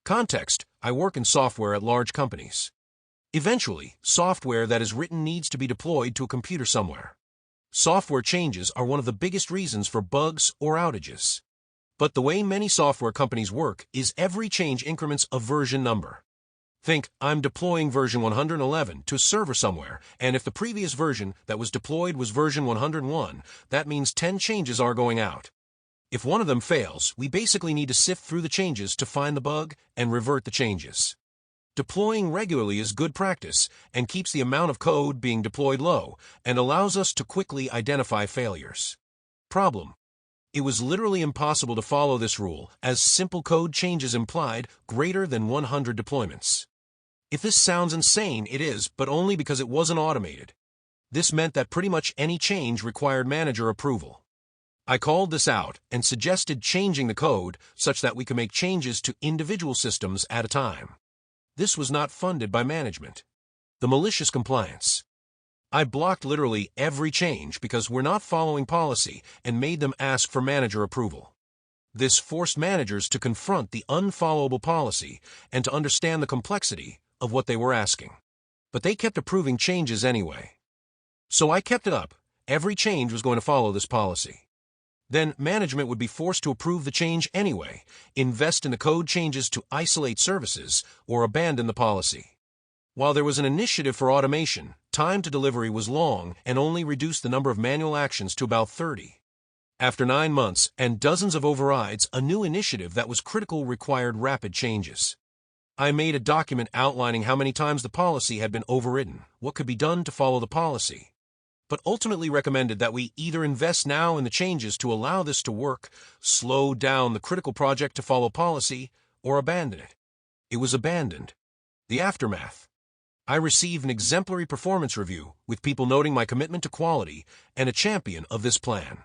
Context: I work in software at large companies. Eventually, software that is written needs to be deployed to a computer somewhere. Software changes are one of the biggest reasons for bugs or outages. But the way many software companies work is every change increments a version number. Think, I'm deploying version 111 to a server somewhere, and if the previous version that was deployed was version 101, that means 10 changes are going out. If one of them fails, we basically need to sift through the changes to find the bug and revert the changes. Deploying regularly is good practice and keeps the amount of code being deployed low and allows us to quickly identify failures. Problem: it was literally impossible to follow this rule, as simple code changes implied greater than 100 deployments. If this sounds insane, it is, but only because it wasn't automated. This meant that pretty much any change required manager approval. I called this out and suggested changing the code such that we could make changes to individual systems at a time. This was not funded by management. The malicious compliance. I blocked literally every change because we're not following policy and made them ask for manager approval. This forced managers to confront the unfollowable policy and to understand the complexity of what they were asking. But they kept approving changes anyway. So I kept it up. Every change was going to follow this policy. Then management would be forced to approve the change anyway, invest in the code changes to isolate services, or abandon the policy. While there was an initiative for automation, time to delivery was long and only reduced the number of manual actions to about 30. After 9 months and dozens of overrides, a new initiative that was critical required rapid changes. I made a document outlining how many times the policy had been overridden, what could be done to follow the policy, but ultimately recommended that we either invest now in the changes to allow this to work, slow down the critical project to follow policy, or abandon it. It was abandoned. The aftermath. I received an exemplary performance review, with people noting my commitment to quality and a champion of this plan.